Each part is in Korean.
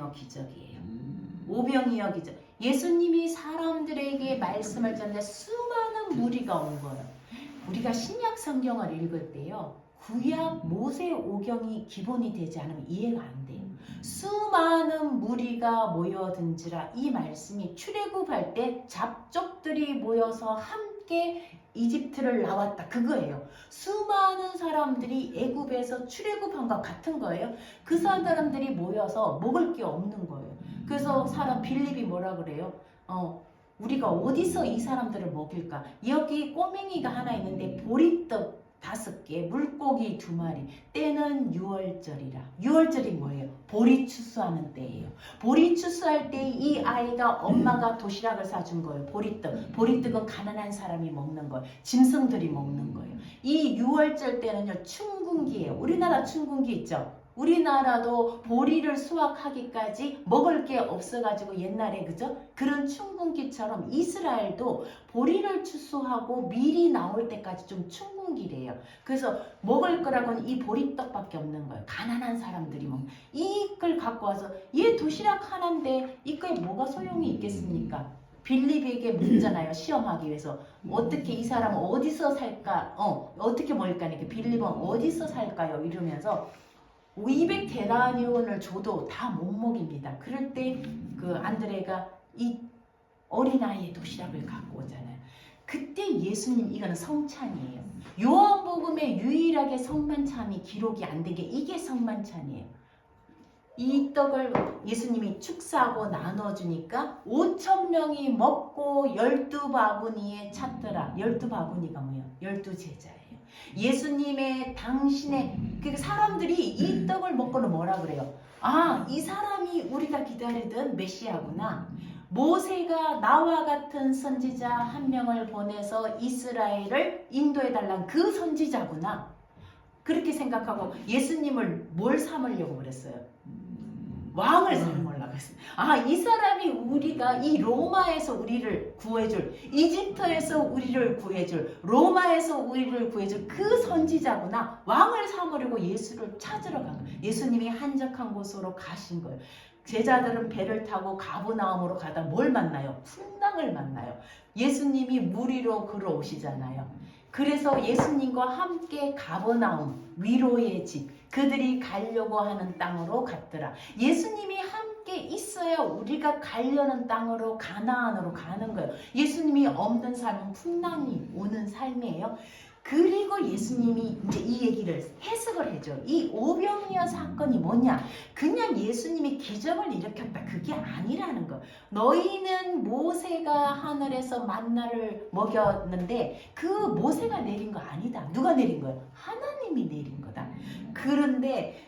오병이어 기적이에요. 오병이어 기적. 예수님이 사람들에게 말씀을 전하는데 수많은 무리가 온 거예요. 우리가 신약 성경을 읽을 때요, 구약 모세 오경이 기본이 되지 않으면 이해가 안 돼요. 수많은 무리가 모여든지라, 이 말씀이 출애굽할 때 잡족들이 모여서 함께 이집트를 나왔다, 그거예요. 수많은 사람들이 애굽에서 출애굽한과 같은 거예요. 그 사람들이 모여서 먹을 게 없는 거예요. 그래서 사람 빌립이 뭐라 그래요? 우리가 어디서 이 사람들을 먹일까? 여기 꼬맹이가 하나 있는데 보리떡 5개, 물고기 2마리. 때는 6월절이라. 6월절이 뭐예요? 보리 추수하는 때예요. 보리 추수할 때 이 아이가 엄마가 도시락을 사준 거예요. 보리떡. 보리떡은 가난한 사람이 먹는 거예요. 짐승들이 먹는 거예요. 이 6월절 때는요, 춘궁기예요. 우리나라 춘궁기 있죠? 우리나라도 보리를 수확하기까지 먹을 게 없어가지고 옛날에, 그죠? 그런 춘궁기처럼 이스라엘도 보리를 추수하고 밀이 나올 때까지 좀 춘궁기래요. 그래서 먹을 거라고는 이 보리떡밖에 없는 거예요. 가난한 사람들이 먹는. 이걸 갖고 와서 얘 도시락 하나인데 이거에 뭐가 소용이 있겠습니까? 빌립에게 묻잖아요. 시험하기 위해서. 어떻게 이 사람은 어디서 살까? 어떻게 먹을까? 이렇게 빌립은 어디서 살까요? 이러면서 200데나리온을 줘도 다 못 먹입니다. 그럴 때 그 안드레가 이 어린아이의 도시락을 갖고 오잖아요. 그때 예수님, 이거는 성찬이에요. 요한복음에 유일하게 성만찬이 기록이 안 된 게 이게 성만찬이에요. 이 떡을 예수님이 축사하고 나눠주니까 5,000명이 먹고 12바구니에 찼더라. 12바구니가 뭐예요? 12제자예요. 예수님의 당신의 그 사람들이 이 떡을 먹고는 뭐라 그래요? 아, 이 사람이 우리가 기다리던 메시아구나. 모세가 나와 같은 선지자 한 명을 보내서 이스라엘을 인도해달란 그 선지자구나. 그렇게 생각하고 예수님을 뭘 삼으려고 그랬어요? 왕을 삼으려고 했어요. 아, 이 사람이 우리가 이 로마에서 우리를 구해줄, 이집트에서 우리를 구해줄, 로마에서 우리를 구해줄 그 선지자구나. 왕을 삼으려고 예수를 찾으러 간 거예요. 예수님이 한적한 곳으로 가신 거예요. 제자들은 배를 타고 가브나움으로 가다 뭘 만나요? 풍랑을 만나요. 예수님이 무리로 걸어오시잖아요. 그래서 예수님과 함께 가버나움, 위로의 집, 그들이 가려고 하는 땅으로 갔더라. 예수님이 함께 있어야 우리가 가려는 땅으로, 가나안으로 가는 거예요. 예수님이 없는 삶은 풍랑이 오는 삶이에요. 그리고 예수님이 이제 이 얘기를 해석을 해줘. 이 오병이어 사건이 뭐냐? 그냥 예수님이 기적을 일으켰다, 그게 아니라는 거. 너희는 모세가 하늘에서 만나를 먹였는데 그 모세가 내린 거 아니다. 누가 내린 거예요? 하나님이 내린 거다. 그런데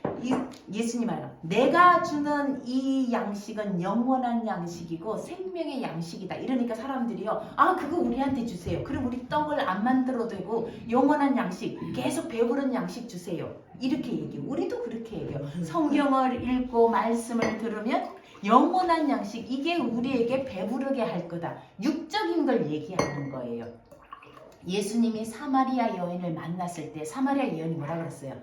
예수님 알아. 내가 주는 이 양식은 영원한 양식이고 생명의 양식이다. 이러니까 사람들이요, 아, 그거 우리한테 주세요. 그럼 우리 떡을 안 만들어도 되고 영원한 양식, 계속 배부른 양식 주세요. 이렇게 얘기해요. 우리도 그렇게 얘기해요. 성경을 읽고 말씀을 들으면 영원한 양식, 이게 우리에게 배부르게 할 거다. 육적인 걸 얘기하는 거예요. 예수님이 사마리아 여인을 만났을 때 사마리아 여인이 뭐라 그랬어요?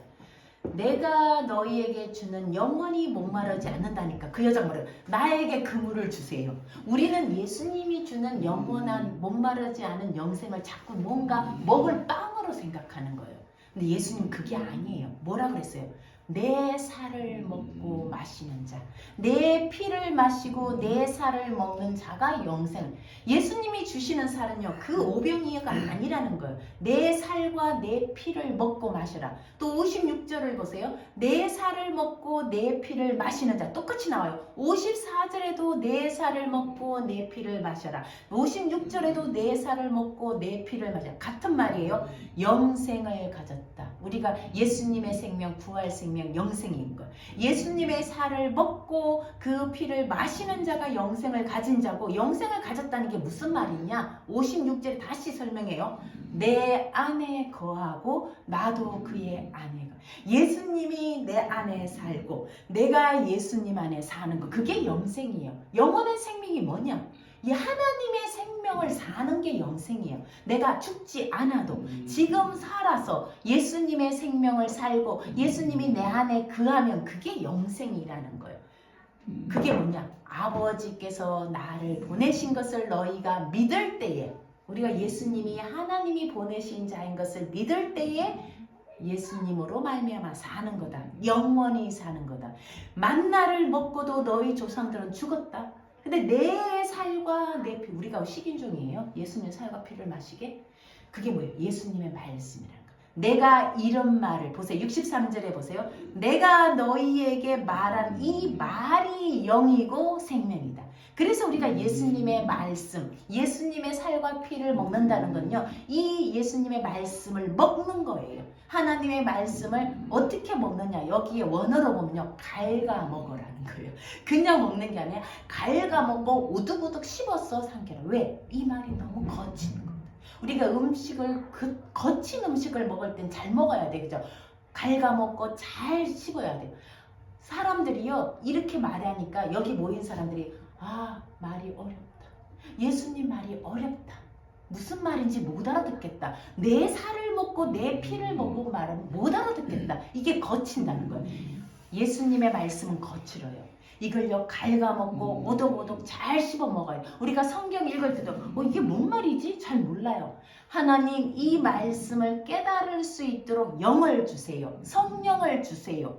내가 너희에게 주는 영원히 목마르지 않는다니까. 그 여자가 뭐래요? 나에게 그 물을 주세요. 우리는 예수님이 주는 영원한 목마르지 않은 영생을 자꾸 뭔가 먹을 빵으로 생각하는 거예요. 근데 예수님 그게 아니에요. 뭐라 그랬어요? 내 살을 먹고 마시는 자, 내 피를 마시고 내 살을 먹는 자가 영생. 예수님이 주시는 살은요, 그 오병이어가 아니라는 거예요. 내 살과 내 피를 먹고 마셔라. 또 56절을 보세요. 내 살을 먹고 내 피를 마시는 자, 똑같이 나와요. 54절에도 내 살을 먹고 내 피를 마셔라. 56절에도 내 살을 먹고 내 피를 마셔라. 같은 말이에요. 영생을 가졌다. 우리가 예수님의 생명, 부활 생명, 영생인 것. 예수님의 살을 먹고 그 피를 마시는 자가 영생을 가진 자고, 영생을 가졌다는 게 무슨 말이냐? 56절에 다시 설명해요. 내 안에 거하고 나도 그의 안에 거. 예수님이 내 안에 살고 내가 예수님 안에 사는 거, 그게 영생이에요. 영원한 생명이 뭐냐? 이 하나님의 생명을 사는 게 영생이에요. 내가 죽지 않아도 지금 살아서 예수님의 생명을 살고 예수님이 내 안에 거하면 그게 영생이라는 거예요. 그게 뭐냐? 아버지께서 나를 보내신 것을 너희가 믿을 때에, 우리가 예수님이 하나님이 보내신 자인 것을 믿을 때에 예수님으로 말미암아 사는 거다. 영원히 사는 거다. 만나를 먹고도 너희 조상들은 죽었다. 근데 내 살과 내 피, 우리가 식인종이에요. 예수님의 살과 피를 마시게. 그게 뭐예요? 예수님의 말씀이라는 거. 내가 이런 말을 보세요. 63절에 보세요. 내가 너희에게 말한 이 말이 영이고 생명이다. 그래서 우리가 예수님의 말씀, 예수님의 살과 피를 먹는다는 건요, 이 예수님의 말씀을 먹는 거예요. 하나님의 말씀을 어떻게 먹느냐, 여기에 원어로 보면요, 갉아 먹으라는 거예요. 그냥 먹는 게 아니라 갉아 먹고 우두부둑 씹어서 삼켜라. 왜? 이 말이 너무 거친 거예요. 우리가 음식을, 거친 음식을 먹을 땐 잘 먹어야 돼, 그죠? 갉아 먹고 잘 씹어야 돼요. 사람들이요, 이렇게 말하니까 여기 모인 사람들이 말이 어렵다. 예수님 말이 어렵다. 무슨 말인지 못 알아듣겠다. 내 살을 먹고 내 피를 먹고 말하면 못 알아듣겠다. 이게 거친다는 거예요. 예수님의 말씀은 거칠어요. 이걸요, 갉아먹고 오독오독 잘 씹어 먹어요. 우리가 성경 읽을 때도 이게 뭔 말이지? 잘 몰라요. 하나님 이 말씀을 깨달을 수 있도록 영을 주세요. 성령을 주세요.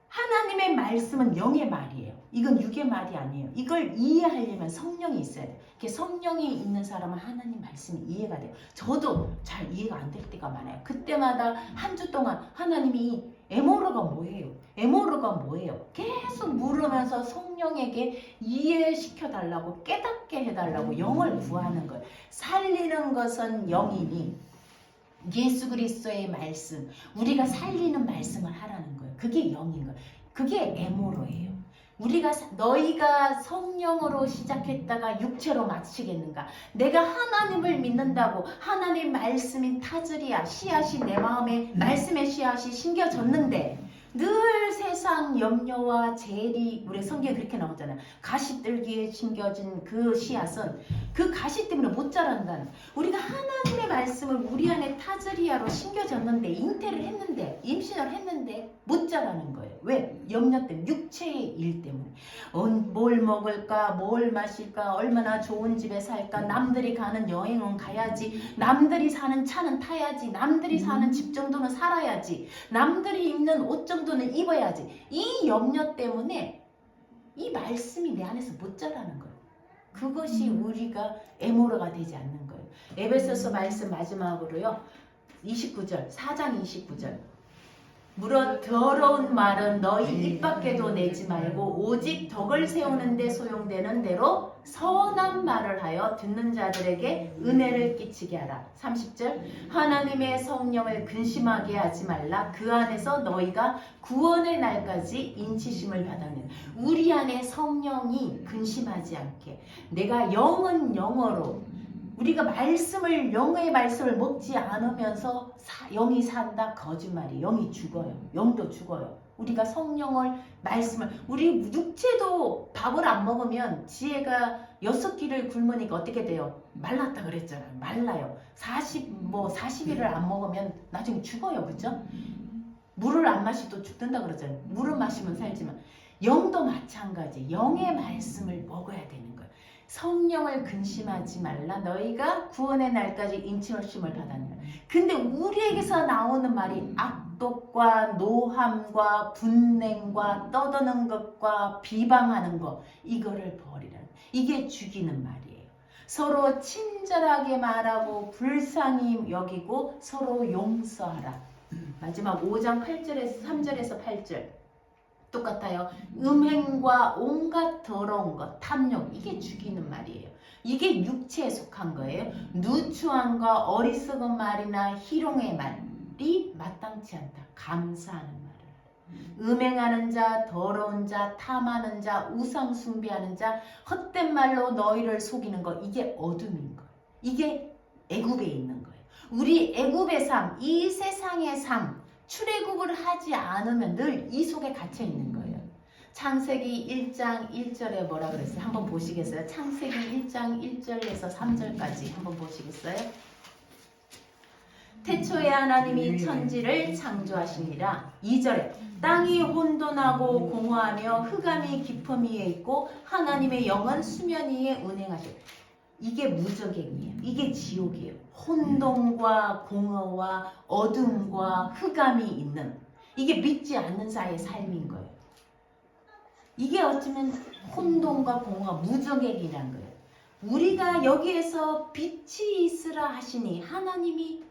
하나님의 말씀은 영의 말이에요. 이건 육의 말이 아니에요. 이걸 이해하려면 성령이 있어야 돼요. 이렇게 성령이 있는 사람은 하나님 말씀이 이해가 돼요. 저도 잘 이해가 안 될 때가 많아요. 그때마다 한 주 동안 하나님이 에모르가 뭐예요? 에모르가 뭐예요? 계속 물으면서 성령에게 이해시켜달라고, 깨닫게 해달라고 영을 구하는 거예요. 살리는 것은 영이니 예수 그리스도의 말씀, 우리가 살리는 말씀을 하라는 거예요. 그게 영인 거예요. 그게 에모로예요. 우리가 너희가 성령으로 시작했다가 육체로 마치겠는가? 내가 하나님을 믿는다고 하나님 말씀인 타즈리아 씨앗이 내 마음에 말씀의 씨앗이 심겨졌는데 늘 세상 염려와 재리, 우리 성경에 그렇게 나오잖아요. 가시들기에 심겨진 그 씨앗은 그 가시 때문에 못 자란다는. 우리가 하나님의 말씀을 우리 안에 타즈리아로 심겨졌는데, 잉태를 했는데, 임신을 했는데 못 자라는 거예요. 왜? 염려 때문에, 육체의 일 때문에. 뭘 먹을까, 뭘 마실까, 얼마나 좋은 집에 살까, 남들이 가는 여행은 가야지, 남들이 사는 차는 타야지, 남들이 사는 집 정도는 살아야지, 남들이 입는 옷 정도는 입어야지. 이 염려 때문에 이 말씀이 내 안에서 못 자라는 거예요. 그것이 우리가 에모르가 되지 않는 거예요. 에베소서 말씀 마지막으로요, 29절, 4장 29절. 물어 더러운 말은 너희 입 밖에도 내지 말고 오직 덕을 세우는 데 소용되는 대로 선한 말을 하여 듣는 자들에게 은혜를 끼치게 하라. 30절. 하나님의 성령을 근심하게 하지 말라. 그 안에서 너희가 구원의 날까지 인치심을 받았는. 우리 안에 성령이 근심하지 않게, 내가 영은 영어로, 우리가 말씀을, 영의 말씀을 먹지 않으면서 영이 산다? 거짓말이. 영이 죽어요. 영도 죽어요. 우리가 성령을, 말씀을, 우리 육체도 밥을 안 먹으면 지혜가 6끼를 굶으니까 어떻게 돼요? 말랐다 그랬잖아요. 말라요. 40일을 안 먹으면 나중에 죽어요. 그죠? 물을 안 마시도 죽는다 그러잖아요. 물을 마시면 살지만 영도 마찬가지. 영의 말씀을 먹어야 되는 거예요. 성령을 근심하지 말라. 너희가 구원의 날까지 인치심을 받았느라. 근데 우리에게서 나오는 말이 악독과 노함과 분냉과 떠드는 것과 비방하는 것, 이거를 버리라. 이게 죽이는 말이에요. 서로 친절하게 말하고 불쌍히 여기고 서로 용서하라. 마지막 5장 8절에서 3절에서 8절 똑같아요. 음행과 온갖 더러운 것, 탐욕, 이게 죽이는 말이에요. 이게 육체에 속한 거예요. 누추함과 어리석은 말이나 희롱의 말이 마땅치 않다. 감사하는 말을. 음행하는 자, 더러운 자, 탐하는 자, 우상 숭배하는 자, 헛된 말로 너희를 속이는 것, 이게 어둠인 거예요. 이게 애굽에 있는 거예요. 우리 애굽의 삶, 이 세상의 삶, 출애굽을 하지 않으면 늘 이 속에 갇혀 있는 거예요. 창세기 1장 1절에 뭐라 그랬어요? 한번 보시겠어요? 창세기 1장 1절에서 3절까지 한번 보시겠어요? 태초에 하나님이 천지를 창조하시니라. 2절에 땅이 혼돈하고 공허하며 흑암이 깊음 위에 있고 하나님의 영은 수면 위에 운행하시고. 이게 무저갱이에요. 이게 지옥이에요. 혼돈과 공허와 어둠과 흑암이 있는, 이게 믿지 않는 자의 삶인 거예요. 이게 어쩌면 혼돈과 공허, 무저갱이란 거예요. 우리가 여기에서 빛이 있으라 하시니 하나님이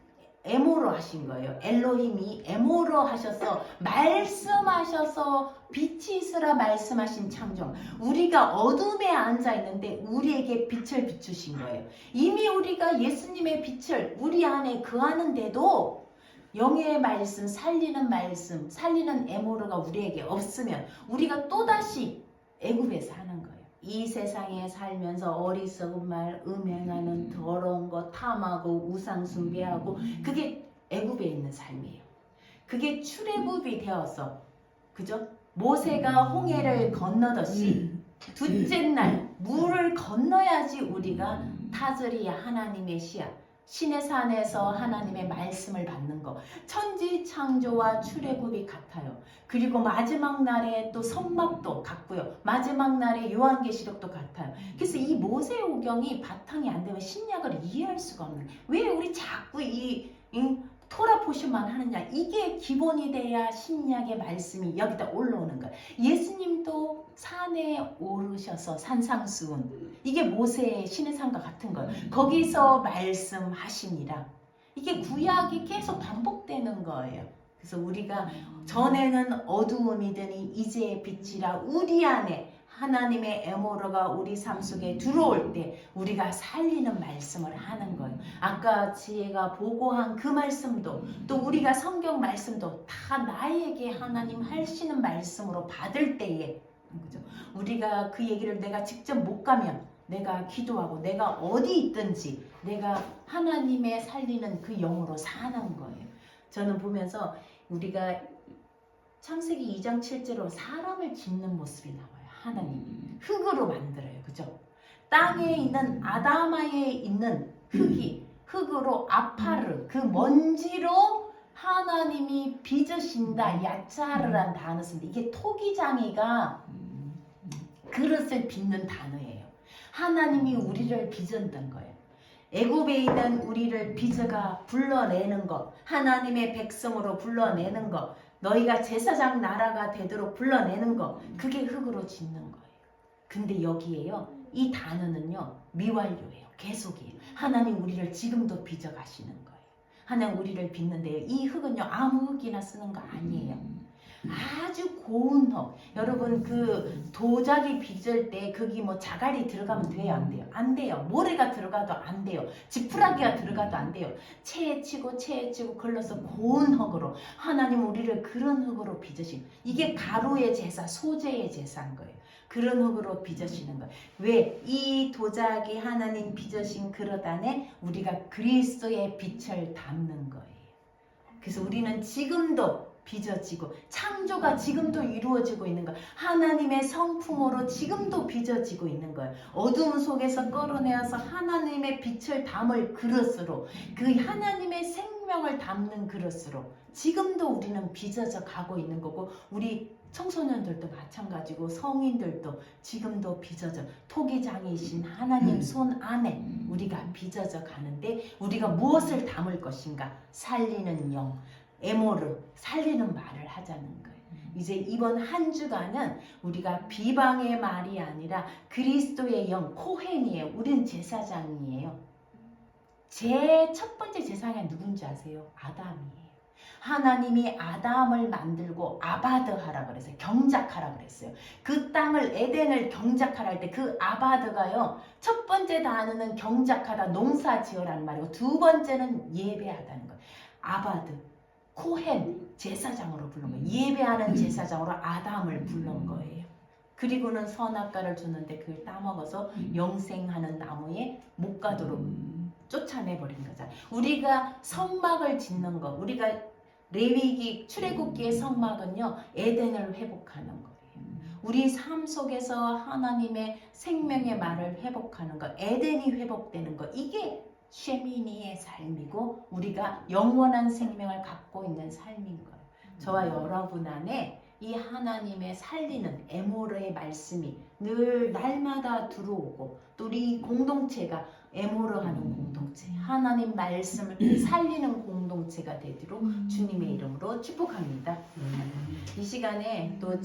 에모로 하신 거예요. 엘로힘이 에모로 하셔서 말씀하셔서 빛이 있으라 말씀하신 창조. 우리가 어둠에 앉아 있는데 우리에게 빛을 비추신 거예요. 이미 우리가 예수님의 빛을 우리 안에 거하는데도 영의 말씀, 살리는 에모로가 우리에게 없으면 우리가 또다시 애굽에 사는 거예요. 이 세상에 살면서 어리석은 말, 음행하는 더러운 것, 탐하고 우상 숭배하고, 그게 애굽에 있는 삶이에요. 그게 출애굽이 되어서, 그죠? 모세가 홍해를 건너듯이 둘째 날 물을 건너야지 우리가 타저리 하나님의 씨앗, 신의 산에서 하나님의 말씀을 받는 거, 천지 창조와 출애굽이 같아요. 그리고 마지막 날에 또 성막도 같고요. 마지막 날에 요한계시록도 같아요. 그래서 이 모세오경이 바탕이 안 되면 신약을 이해할 수가 없는 거예요. 왜 우리 자꾸 이 토라 포션만 하느냐. 이게 기본이 돼야 신약의 말씀이 여기다 올라오는 거예요. 예수님도 산에 오르셔서 산상수훈, 이게 모세의 신의 산과 같은 거예요. 거기서 말씀하시니라. 이게 구약이 계속 반복되는 거예요. 그래서 우리가 전에는 어두움이더니 이제 빛이라, 우리 안에 하나님의 에모로가 우리 삶 속에 들어올 때 우리가 살리는 말씀을 하는 거예요. 아까 지혜가 보고한 그 말씀도, 또 우리가 성경 말씀도 다 나에게 하나님 하시는 말씀으로 받을 때에, 그죠? 우리가 그 얘기를 내가 직접 못 가면 내가 기도하고 내가 어디 있든지 내가 하나님의 살리는 그 영으로 사는 거예요. 저는 보면서 우리가 창세기 2장 7절로 사람을 짓는 모습이 나와요. 하나님 흙으로 만들어요. 그죠? 땅에 있는 아담아에 있는 흙으로 아파르, 그 먼지로 하나님이 빚으신다. 야차르란 단어 쓰는데 이게 토기장이가 그릇을 빚는 단어예요. 하나님이 우리를 빚었던 거예요. 애굽에 있는 우리를 빚어가 불러내는 것, 하나님의 백성으로 불러내는 것, 너희가 제사장 나라가 되도록 불러내는 것, 그게 흙으로 짓는 거예요. 근데 여기에요, 이 단어는요 미완료예요. 계속이에요. 하나님 우리를 지금도 빚어 가시는 거예요. 하나님 우리를 빚는데요, 이 흙은요 아무 흙이나 쓰는 거 아니에요. 아주 고운 흙. 여러분 그 도자기 빚을 때 거기 뭐 자갈이 들어가면 돼요? 안 돼요? 안 돼요. 모래가 들어가도 안 돼요. 지푸라기가 들어가도 안 돼요. 체에 치고 걸러서 고운 흙으로 하나님 우리를 그런 흙으로 빚으신, 이게 가루의 제사, 소재의 제사인 거예요. 그런 흙으로 빚으시는 거예요. 왜? 이 도자기 하나님 빚으신 그릇 안에 우리가 그리스도의 빛을 담는 거예요. 그래서 우리는 지금도 빚어지고 창조가 지금도 이루어지고 있는 거예요. 하나님의 성품으로 지금도 빚어지고 있는 거예요. 어둠 속에서 끌어내어서 하나님의 빛을 담을 그릇으로, 그 하나님의 생명을 담는 그릇으로 지금도 우리는 빚어져 가고 있는 거고, 우리 청소년들도 마찬가지고 성인들도 지금도 빚어져, 토기장이신 하나님 손 안에 우리가 빚어져 가는데, 우리가 무엇을 담을 것인가? 살리는 영, 에모르, 살리는 말을 하자는 거예요. 이제 이번 한 주간은 우리가 비방의 말이 아니라 그리스도의 영, 코헨이에요. 우린 제사장이에요. 제 첫 번째 제사장이 누군지 아세요? 아담이에요. 하나님이 아담을 만들고 아바드 하라 그랬어요. 경작하라 그랬어요. 그 땅을, 에덴을 경작하라 할 때 그 아바드가요, 첫 번째 단어는 경작하다, 농사 지어라는 말이고, 두 번째는 예배하다는 거예요. 아바드, 코헨, 제사장으로 부른 거예요. 예배하는 제사장으로 아담을 부른 거예요. 그리고는 선악과를 줬는데 그걸 따먹어서 영생하는 나무에 못 가도록 쫓아내버린 거잖아요. 우리가 성막을 짓는 거, 우리가 레위기, 출애굽기의 성막은요 에덴을 회복하는 거예요. 우리 삶 속에서 하나님의 생명의 말을 회복하는 거, 에덴이 회복되는 거, 이게 쉐미니의 삶이고 우리가 영원한 생명을 갖고 있는 삶인 거예요. 저와 여러분 안에 이 하나님의 살리는 에모르의 말씀이 늘 날마다 들어오고 또 우리 공동체가 에모르하는 공동체, 하나님 말씀을 살리는 공동체가 되도록 주님의 이름으로 축복합니다. 이 시간에 또